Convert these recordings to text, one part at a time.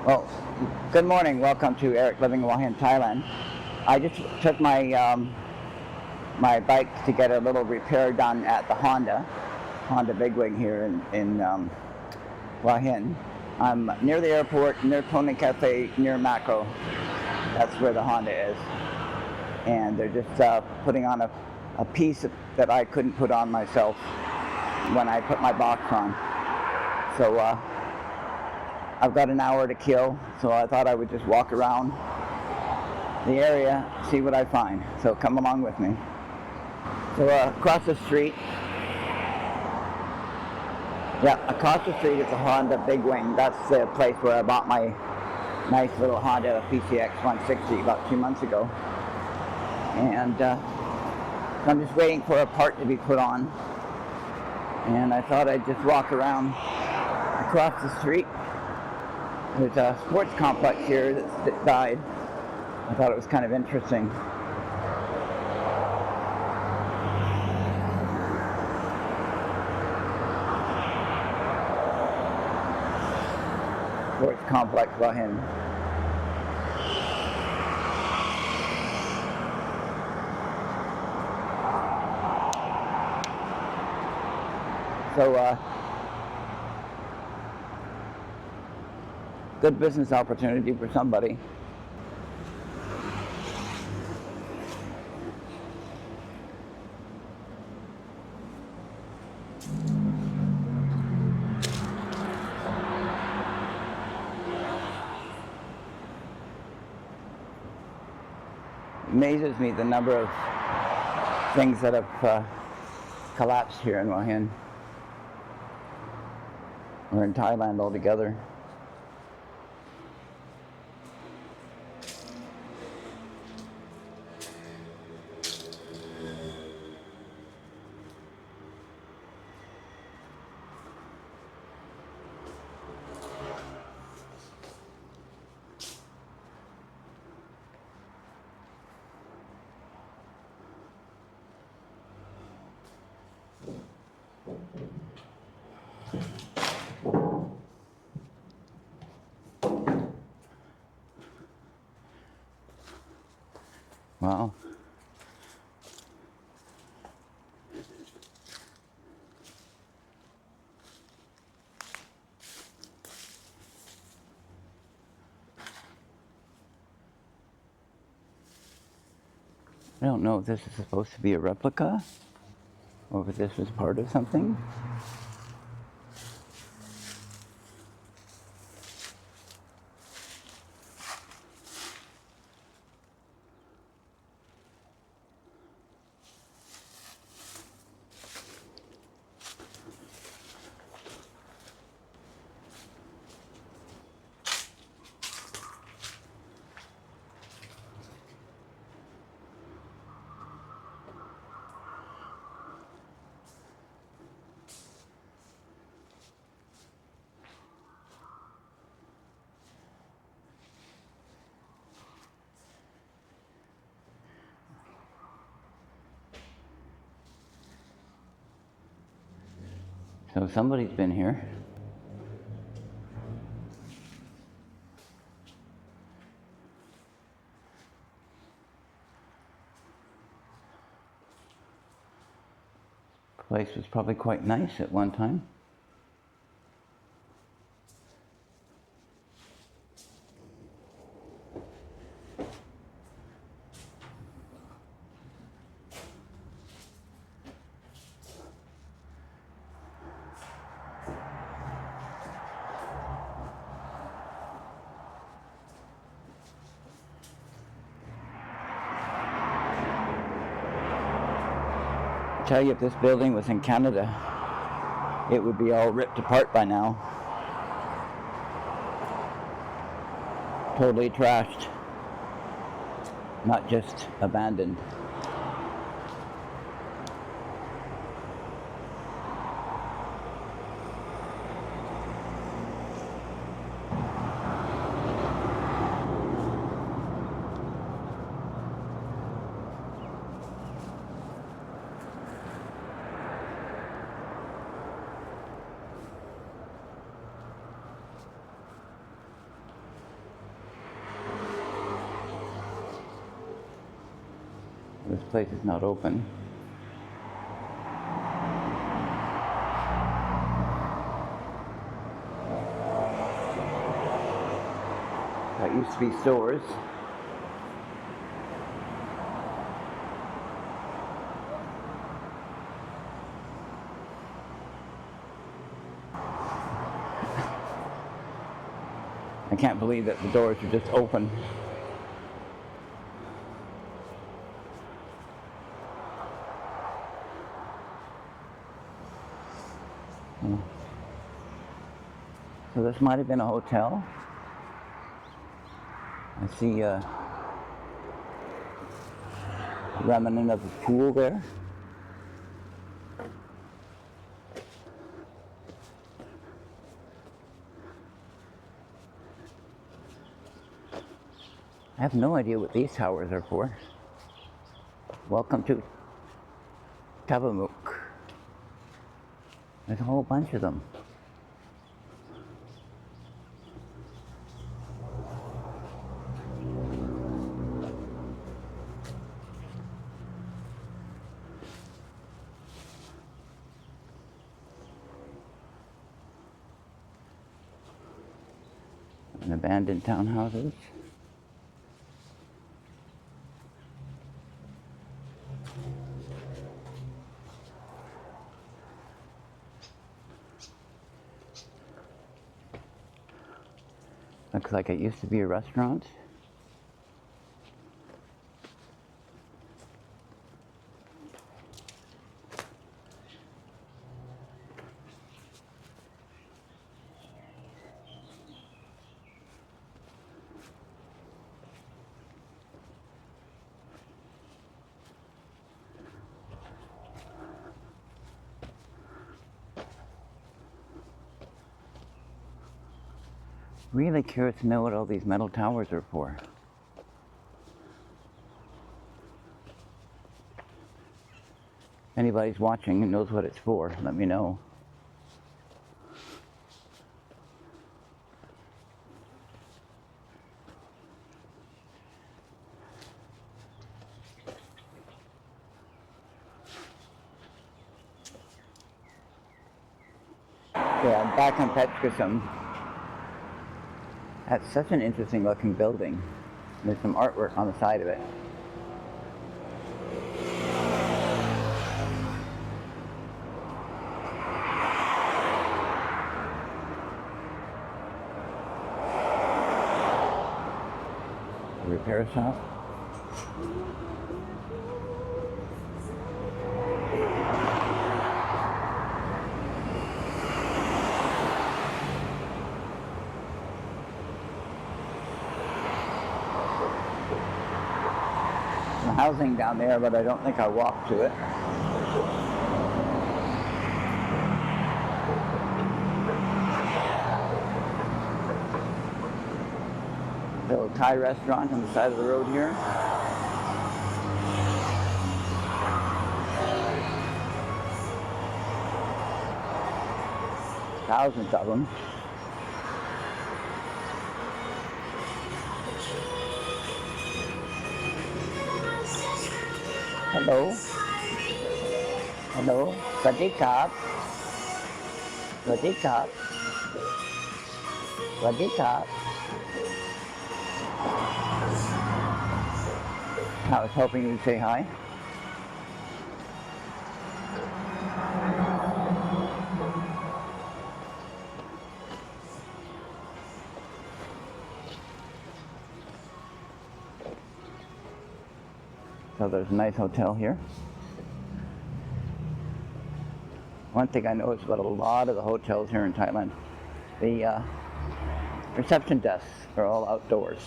Well, good morning. Welcome to Eric Living in Hua Hin, Thailand. I just took my bike to get a little repair done at the Honda Bigwing here in Hua Hin. I'm near the airport, near Treeoh Cafe, near Macro. That's where the Honda is. And they're just putting on a piece that I couldn't put on myself when I put my box on. So I've got an hour to kill, so I thought I would just walk around the area, see what I find. So come along with me. So across the street is the Honda Bigwing. That's the place where I bought my nice little Honda PCX 160 about 2 months ago. And so I'm just waiting for a part to be put on. And I thought I'd just walk around across the street. There's a sports complex here that died. I thought it was kind of interesting. Sports complex, Hua Hin. So, good business opportunity for somebody. Amazes me the number of things that have collapsed here in Hua Hin, or in Thailand altogether. Wow. I don't know if this is supposed to be a replica or if this was part of something. So somebody's been here. The place was probably quite nice at one time. I tell you, if this building was in Canada, it would be all ripped apart by now. Totally trashed, not just abandoned. place is not open. That used to be stores. I can't believe that the doors are just open. So this might have been a hotel. I see a remnant of a pool there. I have no idea what these towers are for. Welcome to Tabamuk. There's a whole bunch of them. And abandoned townhouses. Looks like it used to be a restaurant. Really curious to know what all these metal towers are for. If anybody's watching and knows what it's for, let me know. Yeah, I'm back on Petkasum. That's such an interesting looking building. There's some artwork on the side of it. A repair shop. Housing down there, but I don't think I'll walk to it. Little Thai restaurant on the side of the road here. Thousands of them. Hello. Hello. Swadee krap. Swadee krap. Swadee krap. I was hoping you'd say hi. So there's a nice hotel here. One thing I noticed about a lot of the hotels here in Thailand, the reception desks are all outdoors.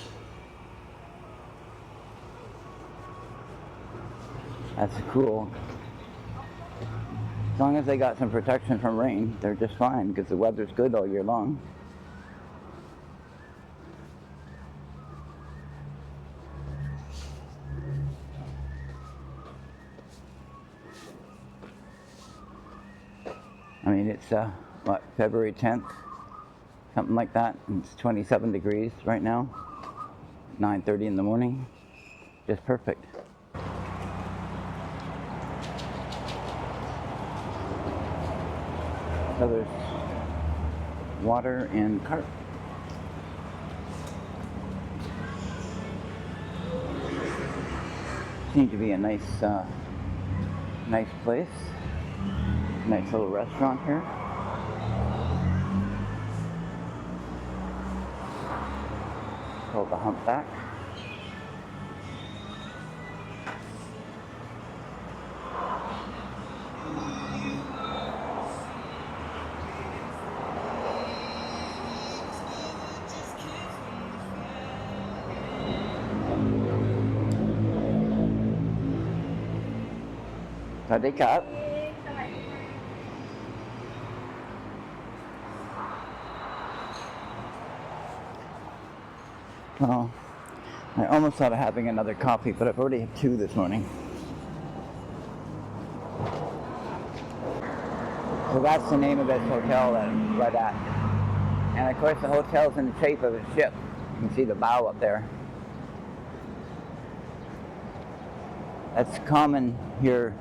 That's cool. As long as they got some protection from rain, they're just fine because the weather's good all year long. I mean, it's what, February 10th, something like that. It's 27 degrees right now, 9:30 in the morning. Just perfect. So there's water and carp. Seems to be a nice place. Nice little restaurant here. Called the Humpback. Sawasdee. Well, I almost thought of having another coffee, but I've already had 2 this morning. So that's the name of this hotel that I'm right at. And of course the hotel's in the shape of a ship. You can see the bow up there. That's common here.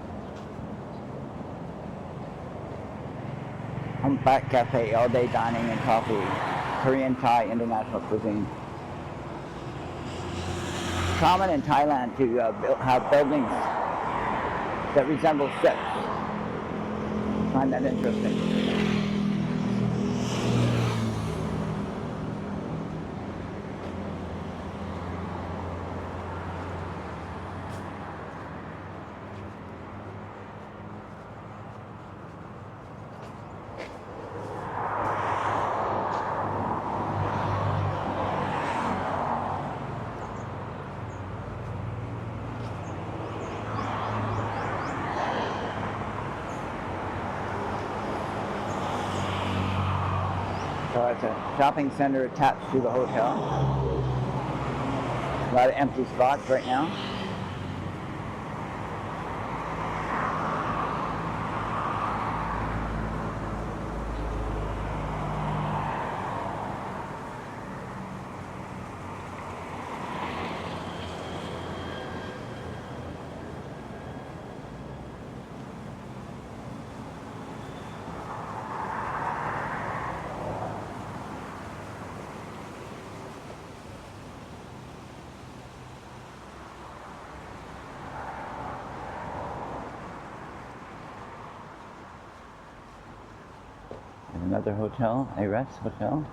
Humpback Cafe, all-day dining and coffee. Korean, Thai, international cuisine. Common in Thailand to have buildings that resemble ships. I find that interesting. So it's a shopping center attached to the hotel. A lot of empty spots right now. Another hotel, a rest hotel.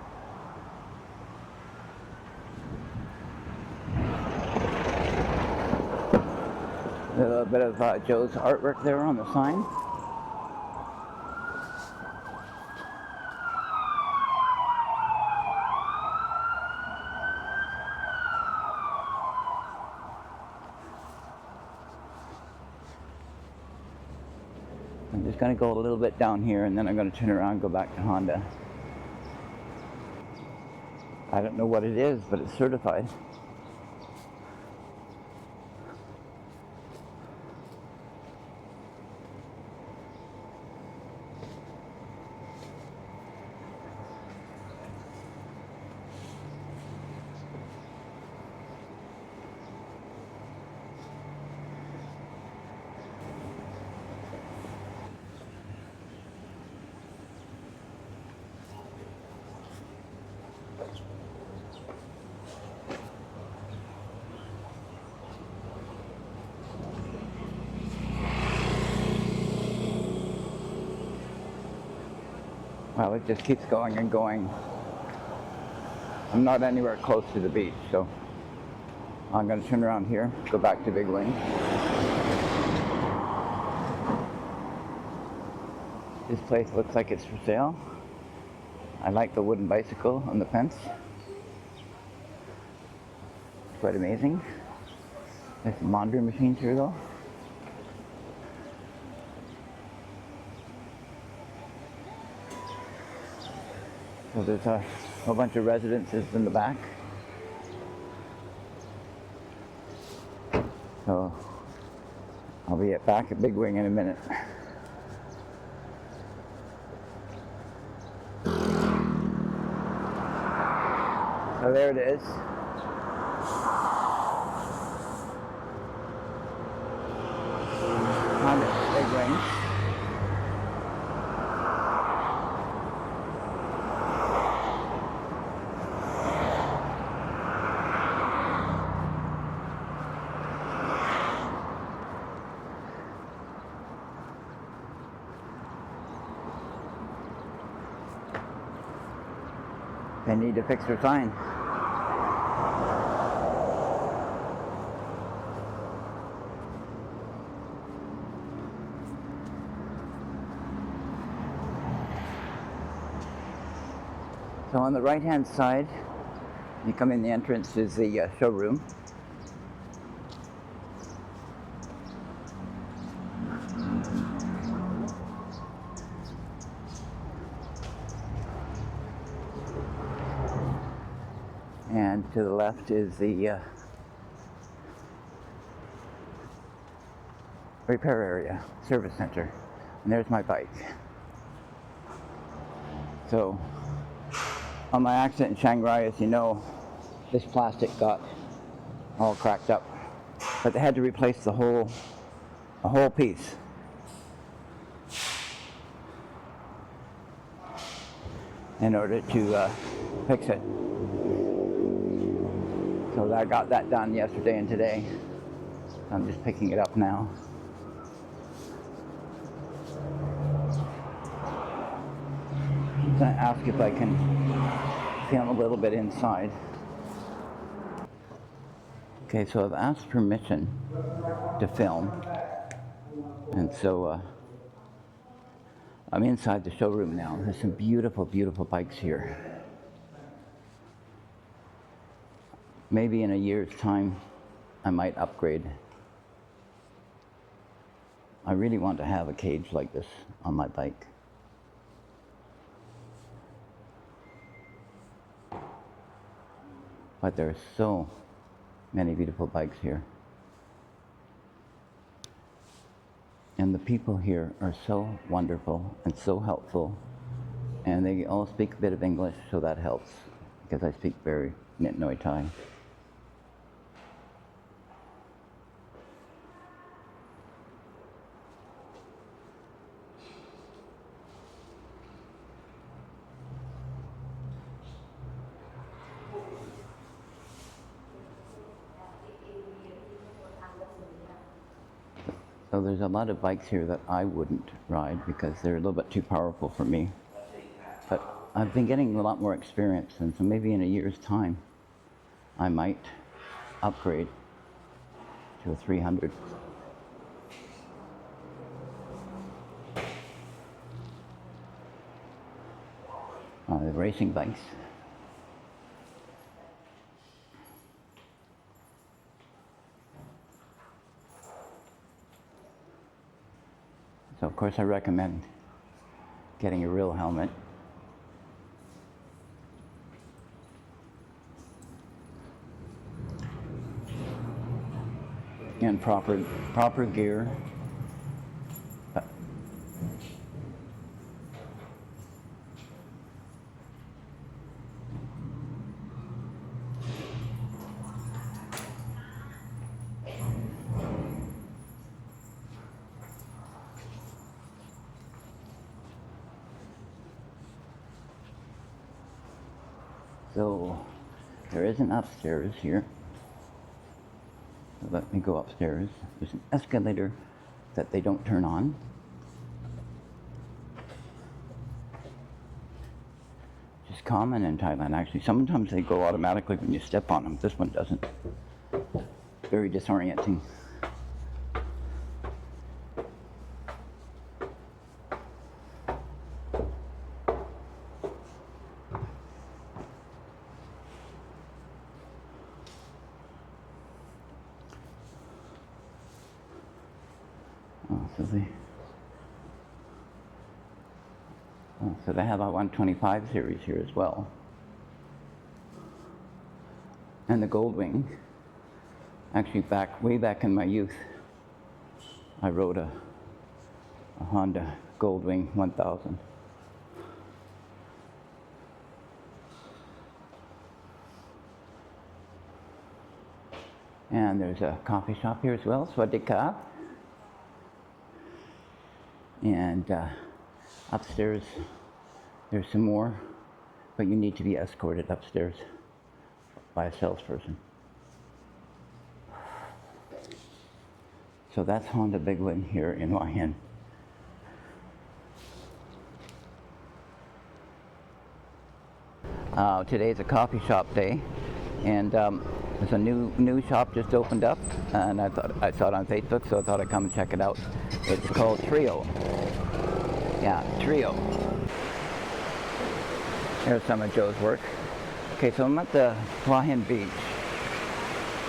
A little bit of Joe's artwork there on the sign. I'm just going to go a little bit down here and then I'm going to turn around and go back to Honda. I don't know what it is, but it's certified. Well, it just keeps going and going. I'm not anywhere close to the beach, so I'm going to turn around here, go back to Bigwing. This place looks like it's for sale. I like the wooden bicycle on the fence. It's quite amazing. There's some laundry machines here though. So there's a whole bunch of residences in the back. So I'll be back at Bigwing in a minute. So there it is. Honda Bigwing. They need to fix their sign. So on the right-hand side, you come in, the entrance is the showroom. And to the left is the repair area, service center. And there's my bike. So, on my accident in Chiang Rai, as you know, this plastic got all cracked up. But they had to replace a whole piece. In order to fix it. So I got that done yesterday and today. I'm just picking it up now. I'm going to ask if I can film a little bit inside. Okay, so I've asked permission to film. And so I'm inside the showroom now. There's some beautiful, beautiful bikes here. Maybe in a year's time, I might upgrade. I really want to have a cage like this on my bike. But there are so many beautiful bikes here. And the people here are so wonderful and so helpful. And they all speak a bit of English, so that helps, because I speak very Nit Noi Thai. So there's a lot of bikes here that I wouldn't ride because they're a little bit too powerful for me. But I've been getting a lot more experience, and so maybe in a year's time, I might upgrade to a 300. The racing bikes. So of course I recommend getting a real helmet. And proper gear. So there is an upstairs here. So let me go upstairs. There's an escalator that they don't turn on. Which is common in Thailand, actually. Sometimes they go automatically when you step on them. This one doesn't. Very disorienting. So they have a 125 series here as well. And the Goldwing. Actually, way back in my youth, I rode a Honda Goldwing 1000. And there's a coffee shop here as well, Swadika. And upstairs, there's some more, but you need to be escorted upstairs by a salesperson. So that's Honda Bigwing here in Hua Hin. Today's a coffee shop day, and there's a new shop just opened up, and I saw it on Facebook, so I thought I'd come and check it out. It's called Treeoh. Yeah, Treeoh. There's some of Joe's work. Okay, so I'm at the Hua Hin beach.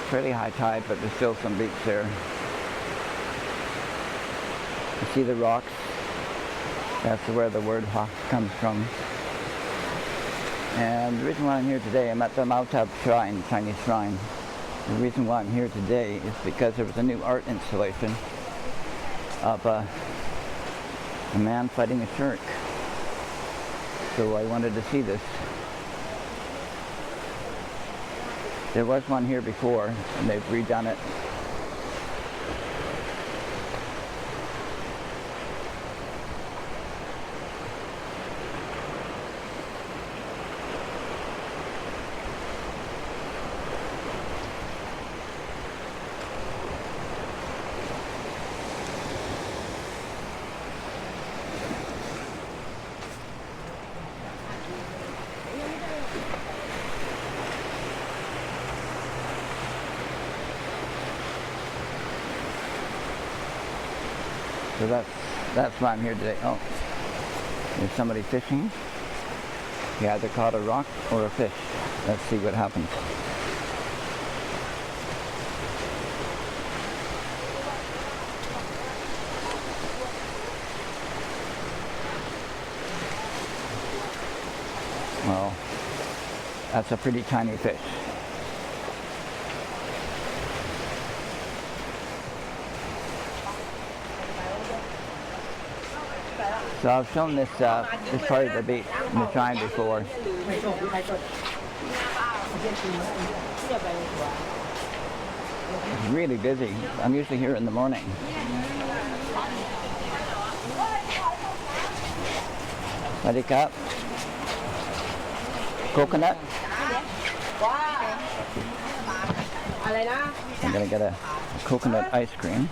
Fairly high tide, but there's still some beach there. You see the rocks? That's where the word Hua comes from. And the reason why I'm here today, I'm at the Maotab Shrine, Chinese shrine. The reason why I'm here today is because there was a new art installation of a man fighting a shark. So I wanted to see this. There was one here before, and they've redone it. So that's why I'm here today. Oh, there's somebody fishing. He either caught a rock or a fish. Let's see what happens. Well, that's a pretty tiny fish. So I've shown this part of the beach in the shrine before. It's really busy. I'm usually here in the morning. Ready, cup? Coconut? I'm gonna get a coconut ice cream.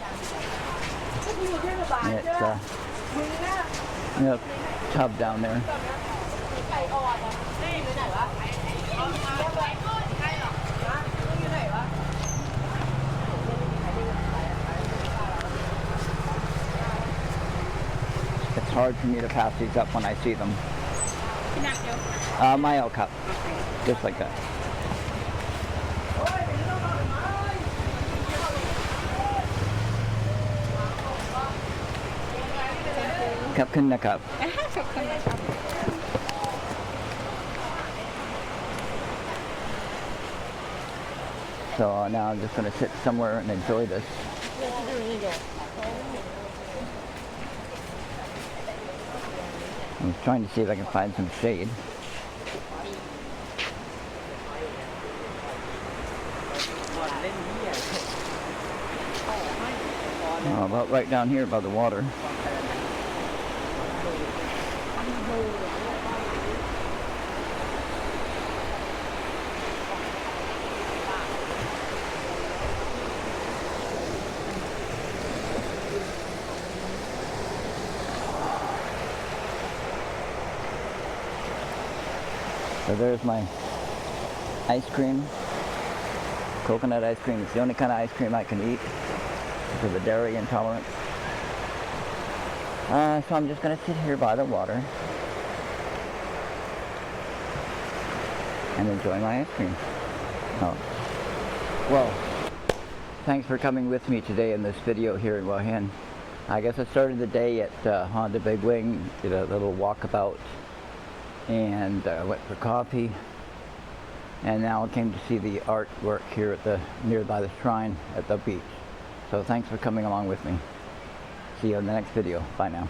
It's tub down there. It's hard for me to pass these up when I see them. My old cup, just like that. Cup in the cup. So now I'm just going to sit somewhere and enjoy this. I'm trying to see if I can find some shade. Oh, about right down here by the water. So there's my ice cream, coconut ice cream. It's the only kind of ice cream I can eat because of the dairy intolerance. So I'm just going to sit here by the water and enjoy my ice cream. Oh. Well, thanks for coming with me today in this video here in Hua Hin. I guess I started the day at Honda Bigwing, did a little walkabout, and went for coffee, and now I came to see the artwork here at nearby the shrine at the beach. So thanks for coming along with me. See you in the next video. Bye now.